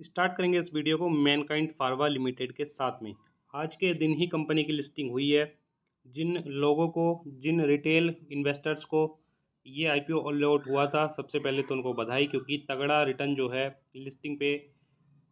Start करेंगे इस video को मैनकाइंड फार्मा लिमिटेड के साथ में। आज के दिन ही कंपनी की लिस्टिंग हुई है। जिन लोगों को, जिन रिटेल इन्वेस्टर्स को ये आईपीओ अलॉट हुआ था, सबसे पहले तो उनको बधाई, क्योंकि तगड़ा रिटर्न जो है लिस्टिंग पे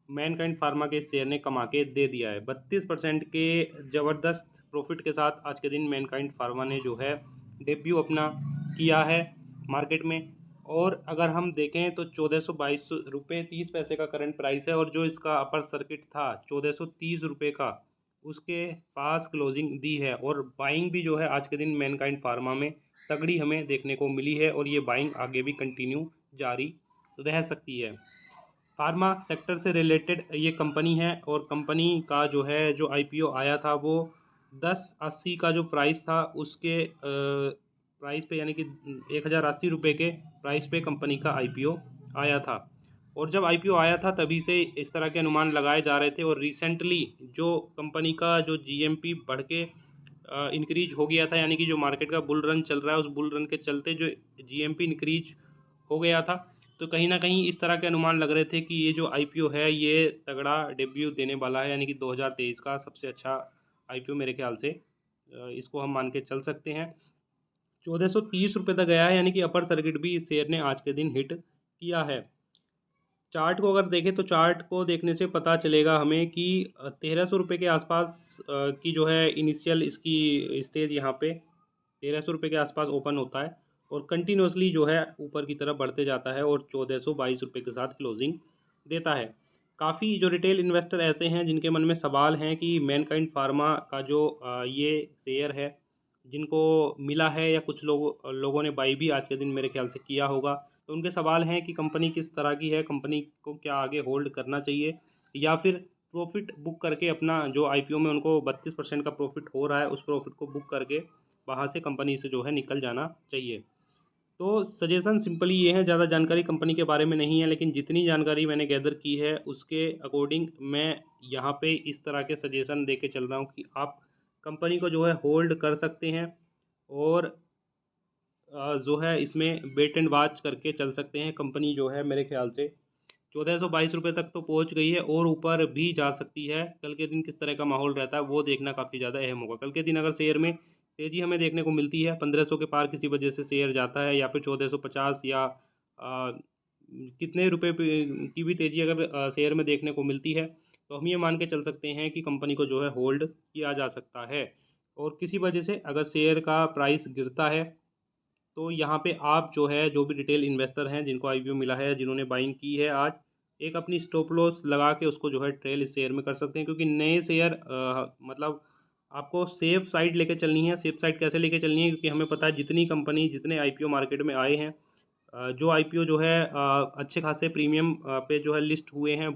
मैनकाइंड फार्मा के शेयर ने कमा के दे दिया है। 32% के ज़बरदस्त प्रॉफिट के साथ आज के दिन मैनकाइंड फार्मा ने जो है डेब्यू अपना किया है मार्केट में। और अगर हम देखें तो 1422 रुपये 30 पैसे का करंट प्राइस है, और जो इसका अपर सर्किट था 1430 रुपये का, उसके पास क्लोजिंग दी है। और बाइंग भी जो है आज के दिन मैनकाइंड फार्मा में तगड़ी हमें देखने को मिली है, और ये बाइंग आगे भी कंटिन्यू जारी रह सकती है। फार्मा सेक्टर से रिलेटेड ये कंपनी है, और कंपनी का जो है जो आईपीओ आया था वो 1080 का जो प्राइस था उसके प्राइस पे, यानी कि 1080 रुपये के प्राइस पे कंपनी का आईपीओ आया था। और जब आईपीओ आया था तभी से इस तरह के अनुमान लगाए जा रहे थे, और रिसेंटली जो कंपनी का जो जीएमपी बढ़ के इंक्रीज हो गया था, यानी कि जो मार्केट का बुल रन चल रहा है उस बुल रन के चलते जो जीएमपी इंक्रीज हो गया था, तो कहीं ना कहीं इस तरह के अनुमान लग रहे थे कि ये जो आईपीओ है ये तगड़ा डेब्यू देने वाला है, यानी कि 2023 का सबसे अच्छा आईपीओ मेरे ख्याल से इसको हम मान के चल सकते हैं। 1430 रुपये तक गया है, यानी कि अपर सर्किट भी इस शेयर ने आज के दिन हिट किया है। चार्ट को अगर देखें तो चार्ट को देखने से पता चलेगा हमें कि 1300 रुपये के आसपास की जो है इनिशियल इसकी स्टेज, यहाँ पे 1300 रुपये के आसपास ओपन होता है, और कंटिन्यूसली जो है ऊपर की तरफ बढ़ते जाता है, और 1422 रुपये के साथ क्लोजिंग देता है। काफ़ी जो रिटेल इन्वेस्टर ऐसे हैं जिनके मन में सवाल हैं कि मैनकाइंड फार्मा का जो ये शेयर है, जिनको मिला है, या कुछ लोगों ने बाई भी आज के दिन मेरे ख्याल से किया होगा, तो उनके सवाल हैं कि कंपनी किस तरह की है, कंपनी को क्या आगे होल्ड करना चाहिए, या फिर प्रॉफिट बुक करके अपना जो आईपीओ में उनको 32% का प्रॉफिट हो रहा है उस प्रॉफिट को बुक करके वहाँ से कंपनी से जो है निकल जाना चाहिए। तो सजेशन सिंपली ये है, ज़्यादा जानकारी कंपनी के बारे में नहीं है, लेकिन जितनी जानकारी मैंने गैदर की है उसके अकॉर्डिंग मैं यहाँ पे इस तरह के सजेशन दे के चल रहा हूँ कि आप कंपनी को जो है होल्ड कर सकते हैं, और जो है इसमें वेट एंड वॉच करके चल सकते हैं। कंपनी जो है मेरे ख्याल से 1422 रुपये तक तो पहुंच गई है, और ऊपर भी जा सकती है। कल के दिन किस तरह का माहौल रहता है वो देखना काफ़ी ज़्यादा अहम होगा। कल के दिन अगर शेयर में तेज़ी हमें देखने को मिलती है, 1500 के पार किसी वजह से शेयर जाता है, या फिर 1450 या कितने रुपए की भी तेज़ी अगर शेयर में देखने को मिलती है, तो हम ये मान के चल सकते हैं कि कंपनी को जो है होल्ड किया जा सकता है। और किसी वजह से अगर शेयर का प्राइस गिरता है, तो यहाँ पे आप जो है, जो भी रिटेल इन्वेस्टर हैं जिनको आईपीओ मिला है, जिन्होंने बाइंग की है आज, एक अपनी स्टॉप लॉस लगा के उसको जो है ट्रेल इस शेयर में कर सकते हैं, क्योंकि नए शेयर मतलब आपको सेफ साइड लेके चलनी है। सेफ साइड कैसे लेके चलनी है, क्योंकि हमें पता है जितनी कंपनी, जितने आईपीओ मार्केट में आए हैं, जो आईपीओ जो है अच्छे खासे प्रीमियम पे जो है लिस्ट हुए हैं,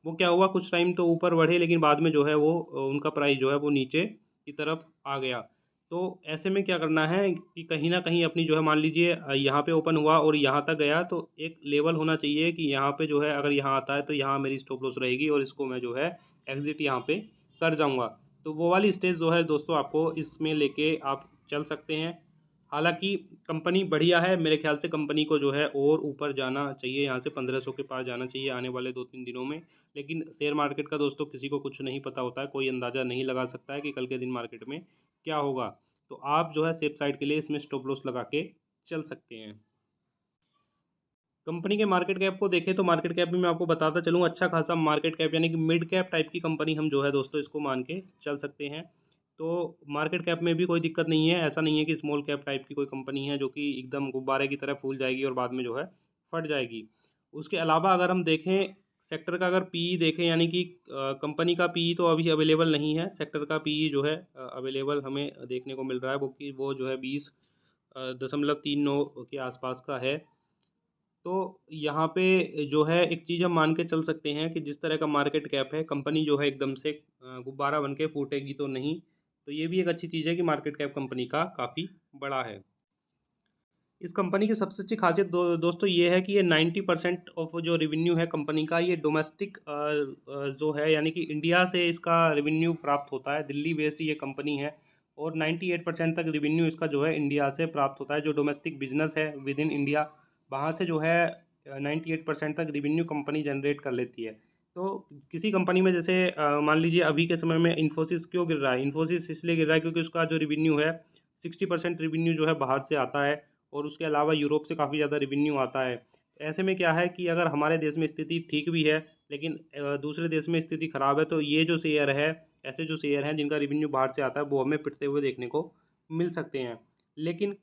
वो क्या हुआ, कुछ टाइम तो ऊपर बढ़े, लेकिन बाद में जो है वो उनका प्राइस जो है वो नीचे की तरफ आ गया। तो ऐसे में क्या करना है कि कहीं ना कहीं अपनी जो है, मान लीजिए यहाँ पे ओपन हुआ और यहाँ तक गया, तो एक लेवल होना चाहिए कि यहाँ पे जो है अगर यहाँ आता है तो यहाँ मेरी स्टॉप लॉस रहेगी, और इसको मैं जो है एग्ज़िट यहाँ पे कर जाऊँगा। तो वो वाली स्टेज जो है दोस्तों, आपको इसमें लेके आप चल सकते हैं। हालांकि कंपनी बढ़िया है, मेरे ख्याल से कंपनी को जो है और ऊपर जाना चाहिए, यहाँ से 1500 के पार जाना चाहिए आने वाले 2-3 दिनों में। लेकिन शेयर मार्केट का दोस्तों किसी को कुछ नहीं पता होता है, कोई अंदाज़ा नहीं लगा सकता है कि कल के दिन मार्केट में क्या होगा। तो आप जो है सेफ साइड के लिए इसमें स्टॉप लॉस लगा के चल सकते हैं। कंपनी के मार्केट कैप को देखें तो मार्केट कैप भी मैं आपको बताता चलूँ, अच्छा खासा मार्केट कैप, यानी कि मिड कैप टाइप की कंपनी हम जो है दोस्तों इसको मान के चल सकते हैं। तो मार्केट कैप में भी कोई दिक्कत नहीं है, ऐसा नहीं है कि स्मॉल कैप टाइप की कोई कंपनी है जो कि एकदम गुब्बारे की तरह फूल जाएगी और बाद में जो है फट जाएगी। उसके अलावा अगर हम देखें सेक्टर का, अगर पीई देखें, यानी कि कंपनी का पीई तो अभी अवेलेबल नहीं है, सेक्टर का पीई जो है अवेलेबल हमें देखने को मिल रहा है, वो जो है 20.39 के आसपास का है। तो यहाँ पे जो है एक चीज़ हम मान के चल सकते हैं कि जिस तरह का मार्केट कैप है, कंपनी जो है एकदम से गुब्बारा बन के फूटेगी तो नहीं। तो ये भी एक अच्छी चीज़ है कि मार्केट कैप कंपनी का काफ़ी बड़ा है। इस कंपनी की सबसे अच्छी खासियत दोस्तों ये है कि ये 90% ऑफ जो रेवेन्यू है कंपनी का, ये डोमेस्टिक जो है, यानी कि इंडिया से इसका रेवेन्यू प्राप्त होता है। दिल्ली बेस्ड ये कंपनी है, और 98% तक रेवेन्यू इसका जो है इंडिया से प्राप्त होता है। जो डोमेस्टिक बिजनेस है विद इन इंडिया, वहाँ से जो है 98% तक रेवेन्यू कंपनी जनरेट कर लेती है। तो किसी कंपनी में जैसे मान लीजिए अभी के समय में इन्फोसिस क्यों गिर रहा है? इन्फोसिस इसलिए गिर रहा है क्योंकि उसका जो रेवेन्यू है 60% रेवेन्यू जो है बाहर से आता है और उसके अलावा यूरोप से काफ़ी ज़्यादा रेवेन्यू आता है। ऐसे में क्या है कि अगर हमारे देश में स्थिति ठीक भी है लेकिन दूसरे देश में स्थिति ख़राब है, तो ये जो शेयर है, ऐसे जो शेयर हैं जिनका रेवेन्यू बाहर से आता है वो हमें पिटते हुए देखने को मिल सकते हैं। लेकिन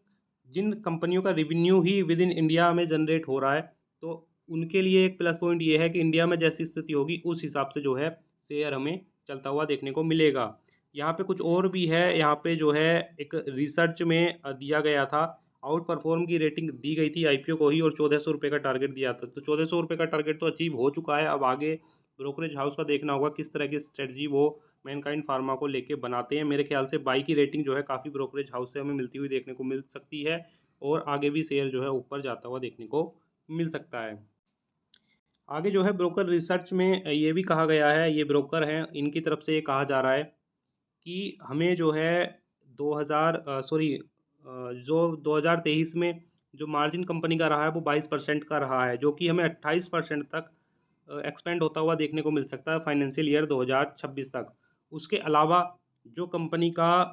जिन कंपनियों का revenue he with in India में जनरेट हो रहा है, तो उनके लिए एक प्लस पॉइंट ये है कि इंडिया में जैसी स्थिति होगी उस हिसाब से जो है शेयर हमें चलता हुआ देखने को मिलेगा। यहाँ पे कुछ और भी है, यहाँ पे जो है एक रिसर्च में दिया गया था, आउट परफॉर्म की रेटिंग दी गई थी आईपीओ को ही और 1400 रुपये का टारगेट दिया था। तो 1400 रुपये का टारगेट तो अचीव हो चुका है। अब आगे ब्रोकरेज हाउस का देखना होगा किस तरह की स्ट्रेटजी वो मैनकाइंड फार्मा को लेके बनाते हैं। मेरे ख्याल से बाई की रेटिंग जो है काफ़ी ब्रोकरेज हाउस से हमें मिलती हुई देखने को मिल सकती है और आगे भी शेयर जो है ऊपर जाता हुआ देखने को मिल सकता है। आगे जो है ब्रोकर रिसर्च में ये भी कहा गया है, ये ब्रोकर हैं इनकी तरफ से ये कहा जा रहा है कि हमें जो है 2023 में जो मार्जिन कंपनी का रहा है वो 22% का रहा है, जो कि हमें 28% तक एक्सपेंड होता हुआ देखने को मिल सकता है फाइनेंशियल ईयर 2026 तक। उसके अलावा जो कंपनी का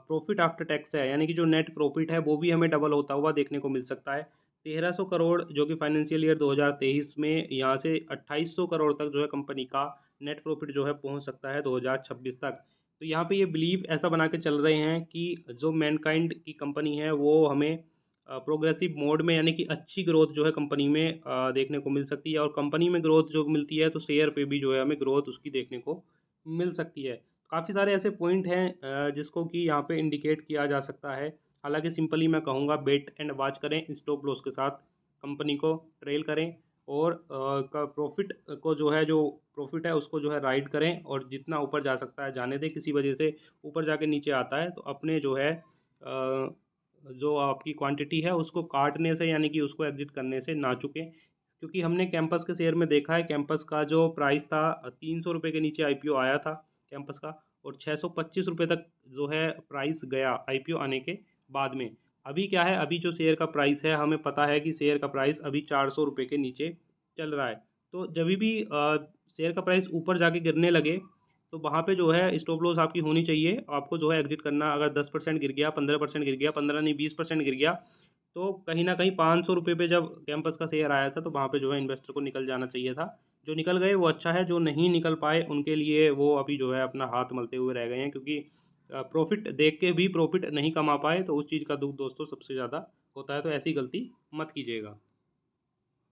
प्रॉफिट आफ्टर टैक्स है, यानी कि जो नेट प्रॉफिट है, वो भी हमें डबल होता हुआ देखने को मिल सकता है। 1300 करोड़ जो कि फाइनेंशियल ईयर 2023 में, यहाँ से 2800 करोड़ तक जो है कंपनी का नेट प्रॉफिट जो है पहुंच सकता है 2026 तक। तो यहाँ पे ये बिलीव ऐसा बना के चल रहे हैं कि जो मैनकाइंड की कंपनी है वो हमें प्रोग्रेसिव मोड में, यानी कि अच्छी ग्रोथ जो है कंपनी में देखने को मिल सकती है, और कंपनी में ग्रोथ जो मिलती है तो शेयर पे भी जो है हमें ग्रोथ उसकी देखने को मिल सकती है। काफ़ी सारे ऐसे पॉइंट हैं जिसको कि यहाँ पे इंडिकेट किया जा सकता है। हालांकि सिंपली मैं कहूँगा वेट एंड वॉच करें, स्टॉप लॉस के साथ कंपनी को ट्रेल करें और का प्रॉफिट को जो है, जो प्रॉफिट है उसको जो है राइड करें, और जितना ऊपर जा सकता है जाने दें। किसी वजह से ऊपर जाके नीचे आता है तो अपने जो है जो आपकी क्वांटिटी है उसको काटने से, यानी कि उसको एग्जिट करने से ना चुकें। क्योंकि हमने कैंपस के शेयर में देखा है, कैंपस का जो प्राइस था 300 रुपये के नीचे आईपीओ आया था कैंपस का, और 625 रुपये तक जो है प्राइस गया आईपीओ आने के बाद में। अभी क्या है, अभी जो शेयर का प्राइस है, हमें पता है कि शेयर का प्राइस अभी 400 रुपये के नीचे चल रहा है। तो जब भी शेयर का प्राइस ऊपर जाके गिरने लगे तो वहाँ पे जो है स्टॉप लॉस आपकी होनी चाहिए। आपको जो है एग्जिट करना, अगर 10% गिर गया, 15% गिर गया, 15 नहीं 20% गिर गया, तो कहीं ना कहीं 500 रुपये पे जब कैंपस का शेयर आया था तो वहाँ पे जो है इन्वेस्टर को निकल जाना चाहिए था। जो निकल गए वो अच्छा है, जो नहीं निकल पाए उनके लिए वो अभी जो है अपना हाथ मलते हुए रह गए हैं, क्योंकि प्रॉफिट देख के भी प्रॉफिट नहीं कमा पाए तो उस चीज़ का दुख दोस्तों सबसे ज़्यादा होता है। तो ऐसी गलती मत कीजिएगा।